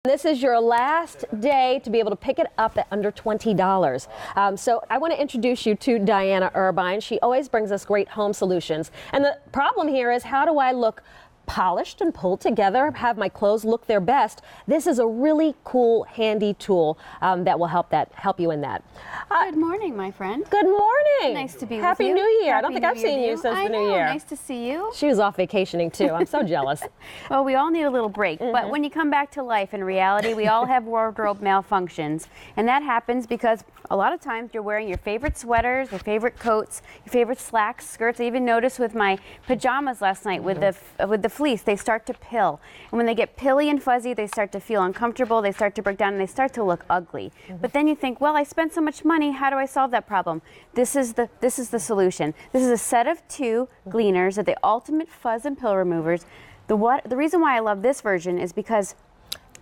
This is your last day to be able to pick it up at under $20. So I want to introduce you to Diana Irvine. She always brings us great home solutions. And the problem here is, how do I look polished and pulled together, have my clothes look their best? This is a really cool, handy tool that will help you in that. Good morning, my friend. Good morning. Nice to be with you. Happy New Year. I don't think I've seen you since the New Year. Nice to see you. She was off vacationing too. I'm so jealous. Well, we all need a little break, but when you come back to life, in reality, we all have wardrobe malfunctions, and that happens because a lot of times you're wearing your favorite sweaters, your favorite coats, your favorite slacks, skirts. I even noticed with my pajamas last night with the fleece, they start to pill. And when they get pilly and fuzzy, they start to feel uncomfortable, they start to break down, and they start to look ugly. But then you think, well, I spent so much money, how do I solve that problem? This is the solution. This is a set of 2 Gleeners, are the ultimate fuzz and pill removers. The reason why I love this version is because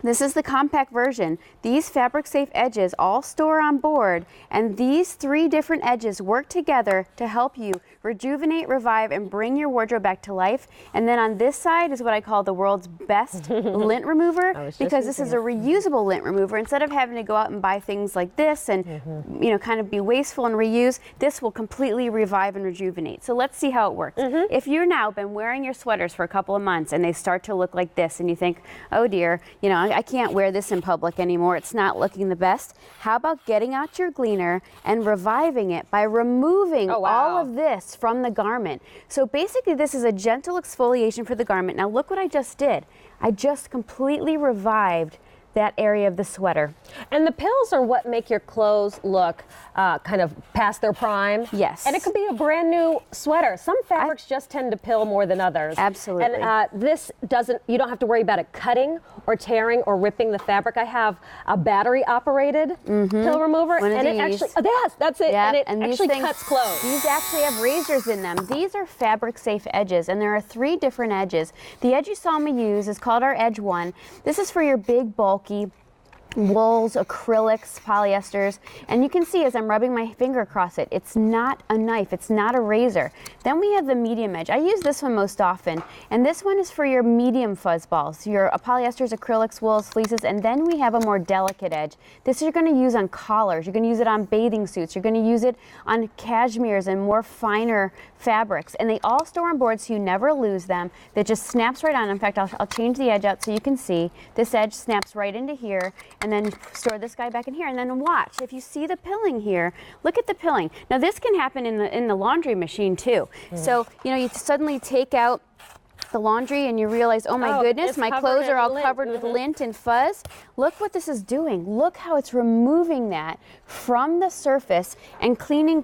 this is the compact version. These fabric safe edges all store on board, and these 3 different edges work together to help you rejuvenate, revive, and bring your wardrobe back to life. And then on this side is what I call the world's best lint remover, because this is a reusable lint remover. Instead of having to go out and buy things like this and kind of be wasteful and reuse, this will completely revive and rejuvenate. So let's see how it works. If you've now been wearing your sweaters for a couple of months and they start to look like this, and you think, oh dear, I can't wear this in public anymore, it's not looking the best. How about getting out your Gleener and reviving it by removing all of this from the garment? So basically this is a gentle exfoliation for the garment. Now look what I just did. I just completely revived that area of the sweater. And the pills are what make your clothes look kind of past their prime. Yes. And it could be a brand new sweater. Some fabrics just tend to pill more than others. Absolutely. And this doesn't, you don't have to worry about it cutting or tearing or ripping the fabric. I have a battery operated pill remover. One of it these. actually, yes, that's it. Yep. And it actually cuts clothes. These actually have razors in them. These are fabric safe edges, and there are 3 different edges. The edge you saw me use is called our Edge 1. This is for your big, bulky wools, acrylics, polyesters, and you can see as I'm rubbing my finger across it, it's not a knife, it's not a razor. Then we have the medium edge. I use this one most often, and this one is for your medium fuzz balls, your polyesters, acrylics, wools, fleeces, and then we have a more delicate edge. This you're going to use on collars, you're going to use it on bathing suits, you're going to use it on cashmeres and more finer fabrics, and they all store on board so you never lose them. That just snaps right on. In fact, I'll change the edge out so you can see. This edge snaps right into here, and then store this guy back in here, and then watch. If you see the pilling here, look at the pilling. Now this can happen in the laundry machine too. So you suddenly take out the laundry and you realize, oh my goodness, my clothes are all covered with lint and fuzz. Look what this is doing. Look how it's removing that from the surface and cleaning,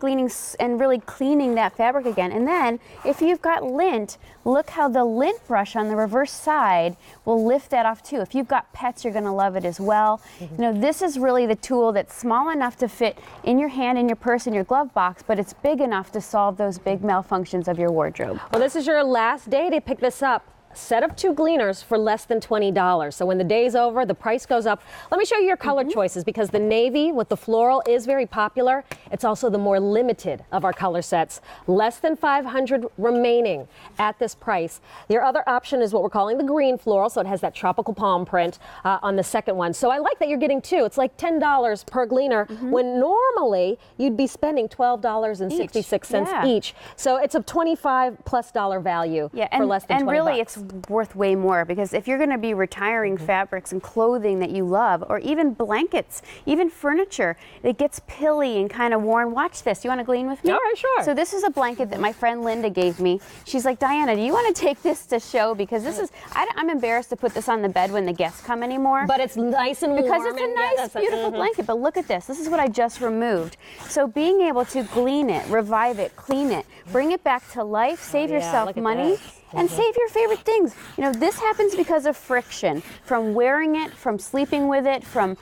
and really cleaning that fabric again. And then if you've got lint, look how the lint brush on the reverse side will lift that off too. If you've got pets, you're going to love it as well. This is really the tool that's small enough to fit in your hand, in your purse, in your glove box, but it's big enough to solve those big malfunctions of your wardrobe. Well, this is your last day to pick this up. Set of 2 Gleeners for less than $20. So when the day's over, the price goes up. Let me show you your color choices, because the navy with the floral is very popular. It's also the more limited of our color sets. Less than 500 remaining at this price. Your other option is what we're calling the green floral, so it has that tropical palm print on the second one. So I like that you're getting 2. It's like $10 per Gleener, when normally you'd be spending $12.66 each. So it's a $25+ value for less than $20. And really, it's worth way more, because if you're going to be retiring fabrics and clothing that you love, or even blankets, even furniture, it gets pilly and kind of worn. Watch this. You want to glean with me? All right, sure. So this is a blanket that my friend Linda gave me. She's like, Diana, do you want to take this to show? Because this is, I'm embarrassed to put this on the bed when the guests come anymore. But it's nice and warm. Because it's a nice, beautiful blanket. But look at this. This is what I just removed. So being able to glean it, revive it, clean it, bring it back to life, save yourself money, and save your favorite things. This happens because of friction, from wearing it, from sleeping with it, from,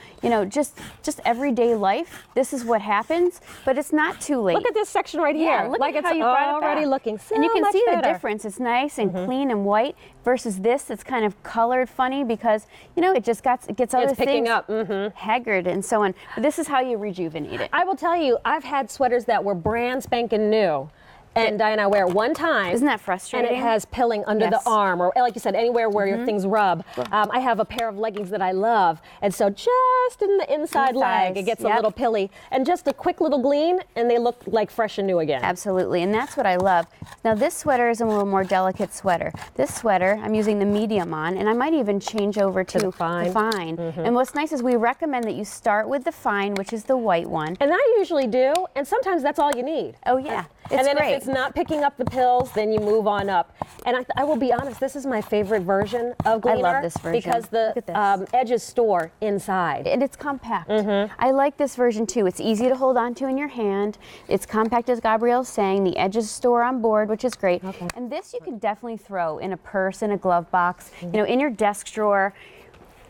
just everyday life. This is what happens, but it's not too late. Look at this section right here. Look like at it's how you brought it already back. looking so and you can much see better. the difference. It's nice and clean and white versus this. It's kind of colored funny because, it just gets other it's picking things up. haggard and so on. But this is how you rejuvenate it. I will tell you, I've had sweaters that were brand spanking new, And Diana, I wear it one time. Isn't that frustrating? And it has pilling under the arm, or like you said, anywhere where your things rub. I have a pair of leggings that I love, and so just in the inside leg, it gets a little pilly. And just a quick little glean, and they look like fresh and new again. Absolutely, and that's what I love. Now this sweater is a little more delicate sweater. This sweater, I'm using the medium on, and I might even change over to the fine. And what's nice is we recommend that you start with the fine, which is the white one. And I usually do, and sometimes that's all you need. Oh yeah, and then if it's not picking up the pills, then you move on up. And I will be honest, this is my favorite version of Gleener. I love this version. Because the edges store inside. And it's compact. I like this version too. It's easy to hold on to in your hand. It's compact, as Gabrielle's saying. The edges store on board, which is great. And this you can definitely throw in a purse, in a glove box, you know, in your desk drawer.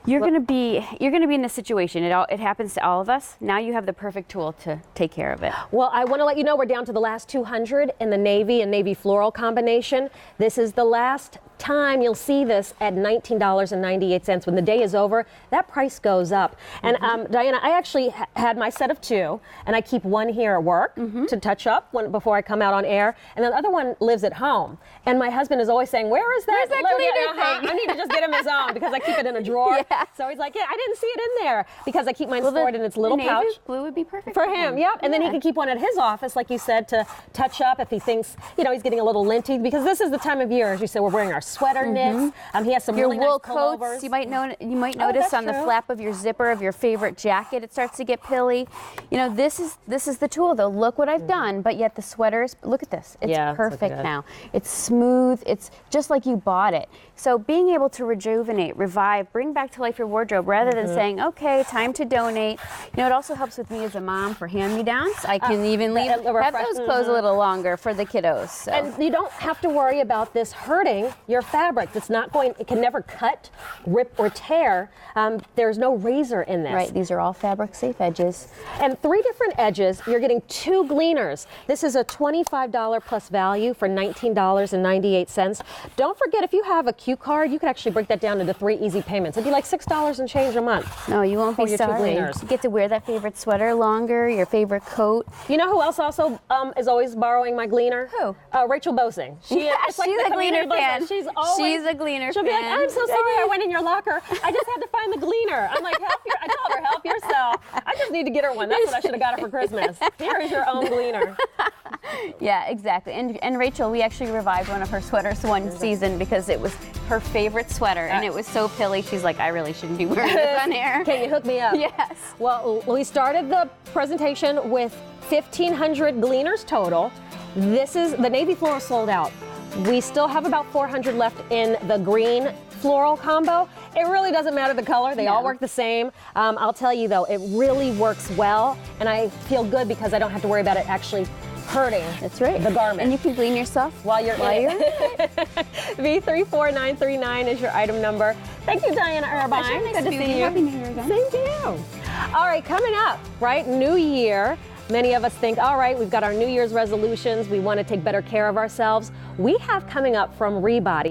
You're going to be in this situation. It happens to all of us. Now you have the perfect tool to take care of it. Well, I want to let you know we're down to the last 200 in the navy and navy floral combination. This is the last time you'll see this at $19.98. When the day is over, that price goes up. And Diana, I actually had my set of 2, and I keep one here at work to touch up before I come out on air, and the other one lives at home. And my husband is always saying, "Where is that Gleener thing?" I need to just get him his own because I keep it in a drawer. So he's like, "Yeah, I didn't see it in there," because I keep mine stored in its little pouch. Blue would be perfect for him. Yep. And then he can keep one at his office, like you said, to touch up if he thinks, you know, he's getting a little linty, because this is the time of year, as you said, we're wearing our sweater knits. He has some really wool nice pullovers. coats. You might notice on the flap of your zipper of your favorite jacket, it starts to get pilly. You know, this is the tool though. Look what I've done, but yet the sweaters, look at this. It's perfect now. It's smooth. It's just like you bought it. So being able to rejuvenate, revive, bring back to life your wardrobe rather than saying, okay, time to donate. You know, it also helps with me as a mom for hand-me-downs. I can even have those clothes a little longer for the kiddos. So. And you don't have to worry about this hurting your fabric. It's not going, it can never cut, rip, or tear. There's no razor in this. Right, these are all fabric safe edges. And 3 different edges. You're getting 2 Gleeners. This is a $25 plus value for $19.98. Don't forget, if you have a Q card, you could actually break that down into 3 easy payments. It'd be like $6 and change a month. No, you won't be sorry. You get to wear that favorite sweater longer, your favorite coat. You know who else also is always borrowing my Gleener? Who? Rachel Bosing. She's a Gleener fan. She's a Gleener fan. She'll be like, "I'm so sorry I went in your locker. I just had to find the Gleener." I'm like, I told her, help yourself. I just need to get her one. That's what I should have got her for Christmas. Here is your own Gleener. Yeah, exactly. And Rachel, we actually revived one of her sweaters one season because it was her favorite sweater, and it was so pilly. She's like, I really shouldn't be wearing this on air. Can you hook me up? Yes. Well, we started the presentation with 1,500 Gleeners total. The navy floral sold out. We still have about 400 left in the green floral combo. It really doesn't matter the color. They all work the same. I'll tell you though, it really works well, and I feel good because I don't have to worry about it actually hurting the garment. And you can glean yourself while you're in it. V34939 is your item number. Thank you, Diana Irvine. Good to see you. Happy New Year again. Same to you. All right, coming up, right? New Year. Many of us think, all right, we've got our New Year's resolutions. We want to take better care of ourselves. We have coming up from Rebody